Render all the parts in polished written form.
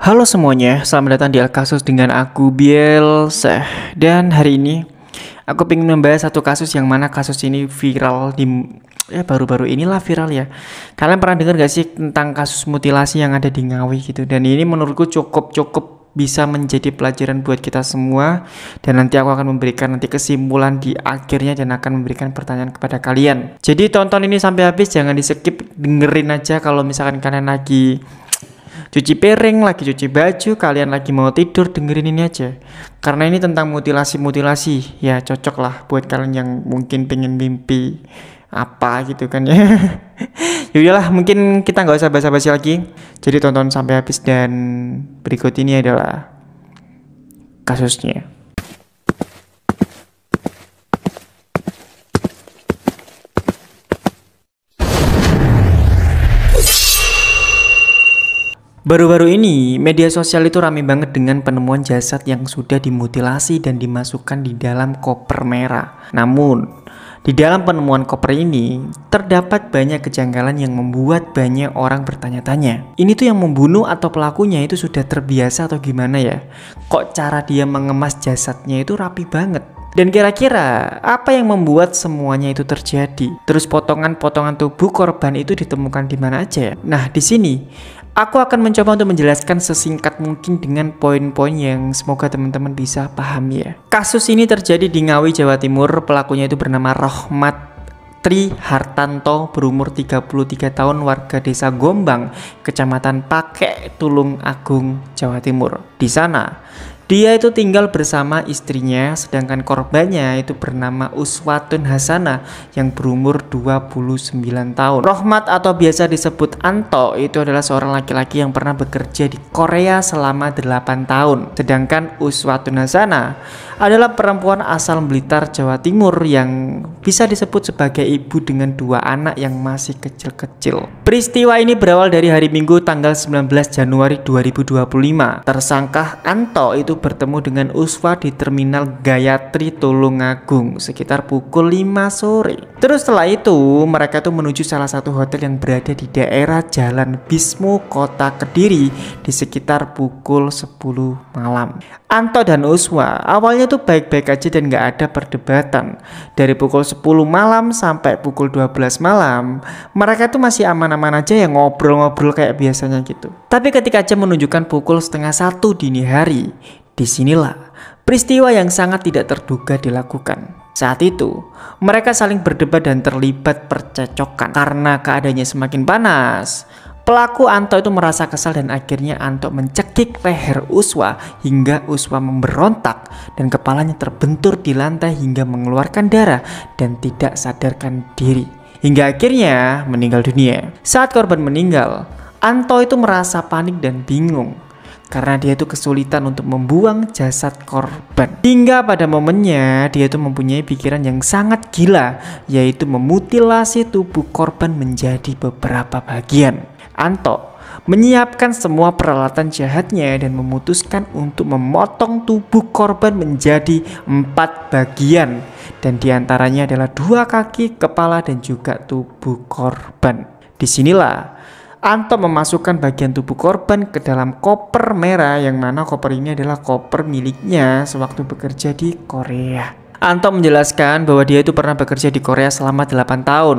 Halo semuanya, selamat datang di Al-Kasus dengan aku Bielseh. Dan hari ini aku ingin membahas satu kasus yang mana kasus ini viral baru-baru inilah viral ya. Kalian pernah dengar gak sih tentang kasus mutilasi yang ada di Ngawi gitu? Dan ini menurutku cukup bisa menjadi pelajaran buat kita semua. Dan nanti aku akan memberikan kesimpulan di akhirnya dan akan memberikan pertanyaan kepada kalian. Jadi tonton ini sampai habis, jangan di skip, dengerin aja. Kalau misalkan kalian lagi cuci piring, lagi cuci baju, kalian lagi mau tidur, dengerin ini aja. Karena ini tentang mutilasi, ya cocok lah buat kalian yang mungkin pengen mimpi apa gitu kan ya. Yaudahlah, mungkin kita nggak usah basa-basi lagi. Jadi tonton sampai habis dan berikut ini adalah kasusnya. Baru-baru ini, media sosial itu ramai banget dengan penemuan jasad yang sudah dimutilasi dan dimasukkan di dalam koper merah. Namun, di dalam penemuan koper ini, terdapat banyak kejanggalan yang membuat banyak orang bertanya-tanya. Ini tuh yang membunuh atau pelakunya itu sudah terbiasa atau gimana ya? Kok cara dia mengemas jasadnya itu rapi banget? Dan kira-kira apa yang membuat semuanya itu terjadi? Terus potongan-potongan tubuh korban itu ditemukan di mana aja ya? Nah, di sini aku akan mencoba untuk menjelaskan sesingkat mungkin dengan poin-poin yang semoga teman-teman bisa pahami ya. Kasus ini terjadi di Ngawi, Jawa Timur. Pelakunya itu bernama Rohmat Tri Hartanto, berumur 33 tahun, warga desa Gombang, kecamatan Pakek, Tulung Agung, Jawa Timur. Di sana dia itu tinggal bersama istrinya, sedangkan korbannya itu bernama Uswatun Hasanah yang berumur 29 tahun. Rohmat atau biasa disebut Anto itu adalah seorang laki-laki yang pernah bekerja di Korea selama 8 tahun. Sedangkan Uswatun Hasanah adalah perempuan asal Blitar, Jawa Timur yang bisa disebut sebagai ibu dengan 2 anak yang masih kecil-kecil. Peristiwa ini berawal dari hari Minggu tanggal 19 Januari 2025. Tersangka Anto itu bertemu dengan Uswa di Terminal Gayatri Tulungagung sekitar pukul 5 sore. Terus setelah itu mereka tuh menuju salah satu hotel yang berada di daerah Jalan Bismo, Kota Kediri di sekitar pukul 10 malam. Anto dan Uswa awalnya tuh baik-baik aja dan gak ada perdebatan. Dari pukul 10 malam sampai pukul 12 malam mereka tuh masih aman-aman aja ya, ngobrol-ngobrol kayak biasanya gitu. Tapi ketika jam menunjukkan pukul setengah 1 dini hari, disinilah peristiwa yang sangat tidak terduga dilakukan. Saat itu, mereka saling berdebat dan terlibat percecokan. Karena keadaannya semakin panas, pelaku Anto itu merasa kesal dan akhirnya Anto mencekik leher Uswa hingga Uswa memberontak dan kepalanya terbentur di lantai hingga mengeluarkan darah dan tidak sadarkan diri. Hingga akhirnya meninggal dunia. Saat korban meninggal, Anto itu merasa panik dan bingung karena dia itu kesulitan untuk membuang jasad korban. Hingga pada momennya dia itu mempunyai pikiran yang sangat gila, yaitu memutilasi tubuh korban menjadi beberapa bagian. Anto menyiapkan semua peralatan jahatnya dan memutuskan untuk memotong tubuh korban menjadi 4 bagian, dan diantaranya adalah 2 kaki, kepala, dan juga tubuh korban. Disinilah Anto memasukkan bagian tubuh korban ke dalam koper merah, yang mana koper ini adalah koper miliknya sewaktu bekerja di Korea. Anto menjelaskan bahwa dia itu pernah bekerja di Korea selama 8 tahun.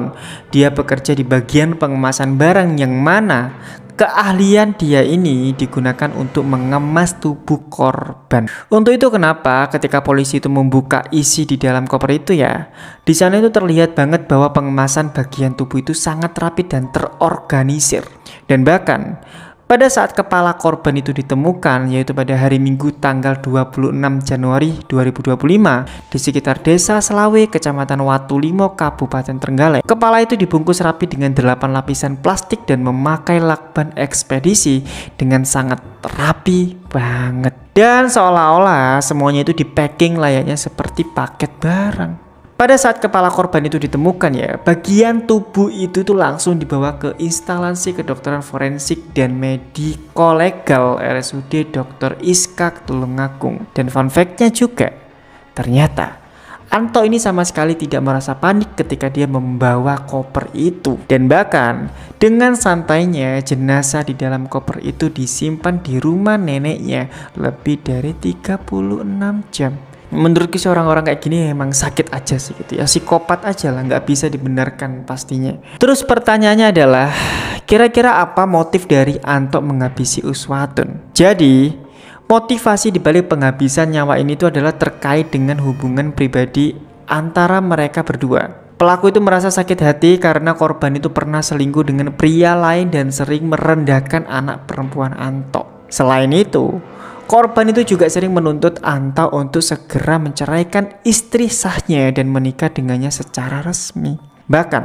Dia bekerja di bagian pengemasan barang, yang mana keahlian dia ini digunakan untuk mengemas tubuh korban. Untuk itu kenapa ketika polisi itu membuka isi di dalam koper itu ya, di sana itu terlihat banget bahwa pengemasan bagian tubuh itu sangat rapi dan terorganisir. Dan bahkan pada saat kepala korban itu ditemukan, yaitu pada hari Minggu tanggal 26 Januari 2025 di sekitar Desa Selawe, Kecamatan Watulimo, Kabupaten Trenggalek. Kepala itu dibungkus rapi dengan 8 lapisan plastik dan memakai lakban ekspedisi dengan sangat rapi banget. Dan seolah-olah semuanya itu di packing layaknya seperti paket barang. Pada saat kepala korban itu ditemukan ya, bagian tubuh itu tuh langsung dibawa ke instalasi kedokteran forensik dan mediko legal RSUD Dr. Iskak Tulungagung. Dan fun fact-nya juga, ternyata Anto ini sama sekali tidak merasa panik ketika dia membawa koper itu. Dan bahkan dengan santainya jenazah di dalam koper itu disimpan di rumah neneknya lebih dari 36 jam. Menurutku orang-orang kayak gini emang sakit aja sih gitu ya, psikopat aja lah, nggak bisa dibenarkan pastinya. Terus pertanyaannya adalah, kira-kira apa motif dari Anto menghabisi Uswatun? Jadi motivasi dibalik penghabisan nyawa ini itu adalah terkait dengan hubungan pribadi antara mereka berdua. Pelaku itu merasa sakit hati karena korban itu pernah selingkuh dengan pria lain dan sering merendahkan anak perempuan Anto. Selain itu, korban itu juga sering menuntut Anto untuk segera menceraikan istri sahnya dan menikah dengannya secara resmi. Bahkan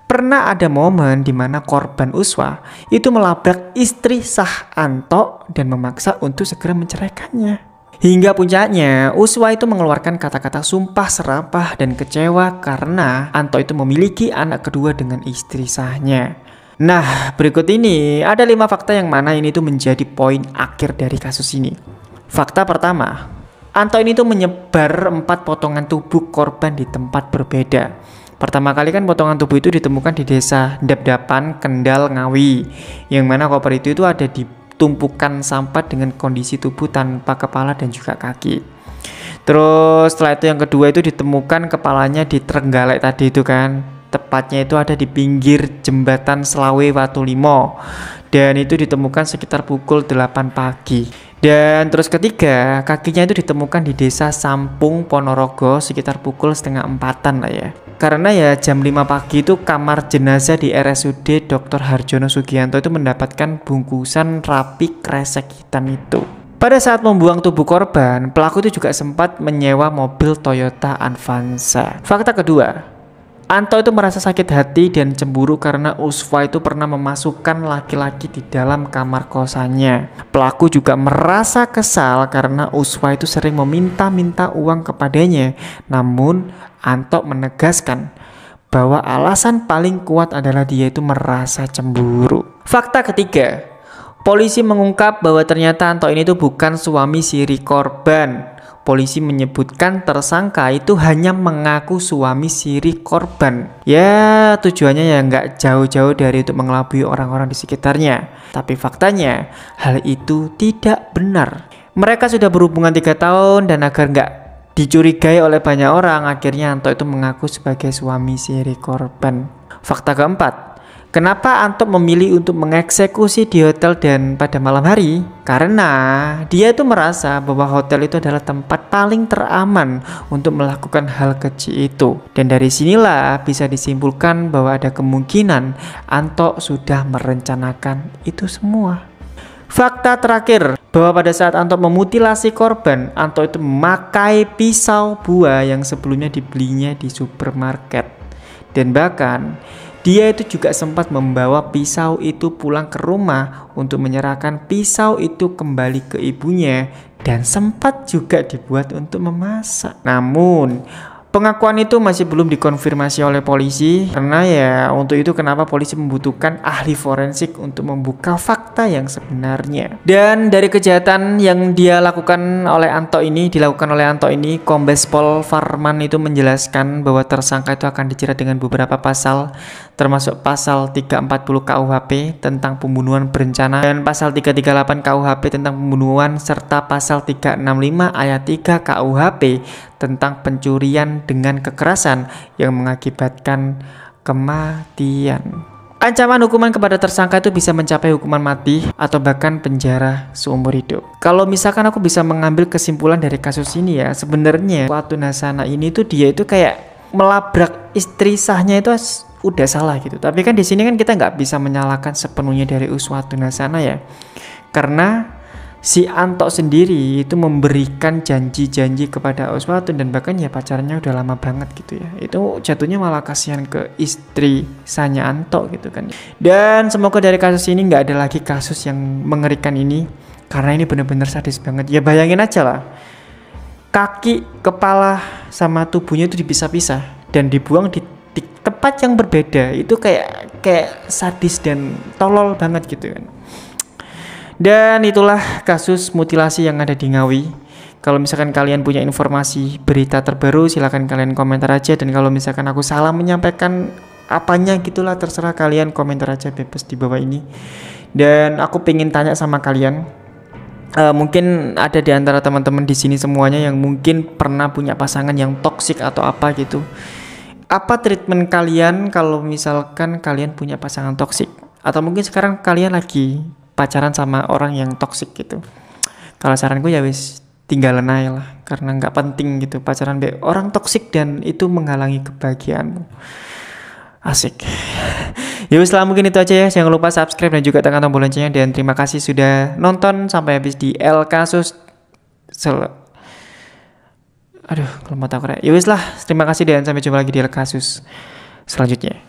pernah ada momen di mana korban Uswa itu melabrak istri sah Anto dan memaksa untuk segera menceraikannya. Hingga puncaknya, Uswa itu mengeluarkan kata-kata sumpah serapah dan kecewa karena Anto itu memiliki anak kedua dengan istri sahnya. Nah, berikut ini ada 5 fakta yang mana ini tuh menjadi poin akhir dari kasus ini. Fakta pertama, Anto ini tuh menyebar 4 potongan tubuh korban di tempat berbeda. Pertama kali kan potongan tubuh itu ditemukan di desa Dapdapan, Kendal, Ngawi, yang mana koper itu ada di tumpukan sampah dengan kondisi tubuh tanpa kepala dan juga kaki. Terus setelah itu yang kedua itu ditemukan kepalanya di Trenggalek tadi itu kan, tepatnya itu ada di pinggir jembatan Selawe Watulimo, dan itu ditemukan sekitar pukul 8 pagi. Dan terus ketiga, kakinya itu ditemukan di desa Sampung, Ponorogo sekitar pukul 3:30 lah ya. Karena ya jam 5 pagi itu kamar jenazah di RSUD Dr. Harjono Sugianto itu mendapatkan bungkusan rapi kresek hitam itu. Pada saat membuang tubuh korban, pelaku itu juga sempat menyewa mobil Toyota Avanza. Fakta kedua, Anto itu merasa sakit hati dan cemburu karena Uswa itu pernah memasukkan laki-laki di dalam kamar kosannya. Pelaku juga merasa kesal karena Uswa itu sering meminta-minta uang kepadanya. Namun Anto menegaskan bahwa alasan paling kuat adalah dia itu merasa cemburu. Fakta ketiga, polisi mengungkap bahwa ternyata Anto ini tuh bukan suami siri korban. Polisi menyebutkan tersangka itu hanya mengaku suami siri korban. Ya tujuannya ya nggak jauh-jauh dari untuk mengelabui orang-orang di sekitarnya. Tapi faktanya hal itu tidak benar. Mereka sudah berhubungan 3 tahun dan agar nggak dicurigai oleh banyak orang, akhirnya Anto itu mengaku sebagai suami siri korban. Fakta keempat, kenapa Anto memilih untuk mengeksekusi di hotel dan pada malam hari? Karena dia itu merasa bahwa hotel itu adalah tempat paling teraman untuk melakukan hal kecil itu. Dan dari sinilah bisa disimpulkan bahwa ada kemungkinan Anto sudah merencanakan itu semua. Fakta terakhir, bahwa pada saat Anto memutilasi korban, Anto itu memakai pisau buah yang sebelumnya dibelinya di supermarket. Dan bahkan dia itu juga sempat membawa pisau itu pulang ke rumah untuk menyerahkan pisau itu kembali ke ibunya, dan sempat juga dibuat untuk memasak. Namun pengakuan itu masih belum dikonfirmasi oleh polisi, karena ya untuk itu kenapa polisi membutuhkan ahli forensik untuk membuka fakta yang sebenarnya. Dan dari kejahatan yang dilakukan oleh Anto ini, Kombes Pol Farman itu menjelaskan bahwa tersangka itu akan dijerat dengan beberapa pasal, termasuk pasal 340 KUHP tentang pembunuhan berencana dan pasal 338 KUHP tentang pembunuhan serta pasal 365 ayat 3 KUHP tentang pencurian dengan kekerasan yang mengakibatkan kematian. Ancaman hukuman kepada tersangka itu bisa mencapai hukuman mati atau bahkan penjara seumur hidup. Kalau misalkan aku bisa mengambil kesimpulan dari kasus ini ya, sebenarnya Uswatun Hasanah ini tuh dia itu kayak melabrak istri sahnya itu udah salah gitu. Tapi kan di sini kan kita nggak bisa menyalahkan sepenuhnya dari Uswatun Hasanah ya, karena si Anto sendiri itu memberikan janji-janji kepada Uswatun dan bahkan ya pacarnya udah lama banget gitu ya. Itu jatuhnya malah kasihan ke istri sahnya Anto gitu kan. Dan semoga dari kasus ini nggak ada lagi kasus yang mengerikan ini, karena ini bener-bener sadis banget. Ya bayangin aja lah, kaki, kepala sama tubuhnya itu dipisah-pisah dan dibuang di tempat yang berbeda. Itu kayak sadis dan tolol banget gitu kan. Dan itulah kasus mutilasi yang ada di Ngawi. Kalau misalkan kalian punya informasi berita terbaru, silahkan kalian komentar aja. Dan kalau misalkan aku salah menyampaikan apanya gitulah, terserah kalian, komentar aja bebas di bawah ini. Dan aku pengen tanya sama kalian, mungkin ada di antara teman-teman di sini semuanya yang mungkin pernah punya pasangan yang toksik atau apa gitu. Apa treatment kalian kalau misalkan kalian punya pasangan toksik? Atau mungkin sekarang kalian lagi pacaran sama orang yang toksik gitu. Kalau saranku ya wis tinggalan aja lah, karena nggak penting gitu pacaran be orang toksik dan itu menghalangi kebahagiaanmu. Asik. Ya wis lah, mungkin itu aja ya. Jangan lupa subscribe dan juga tekan tombol loncengnya. Dan terima kasih sudah nonton sampai habis di El Kasus. Aduh, kalau mau tahu ya wis lah. Terima kasih dan sampai jumpa lagi di El Kasus selanjutnya.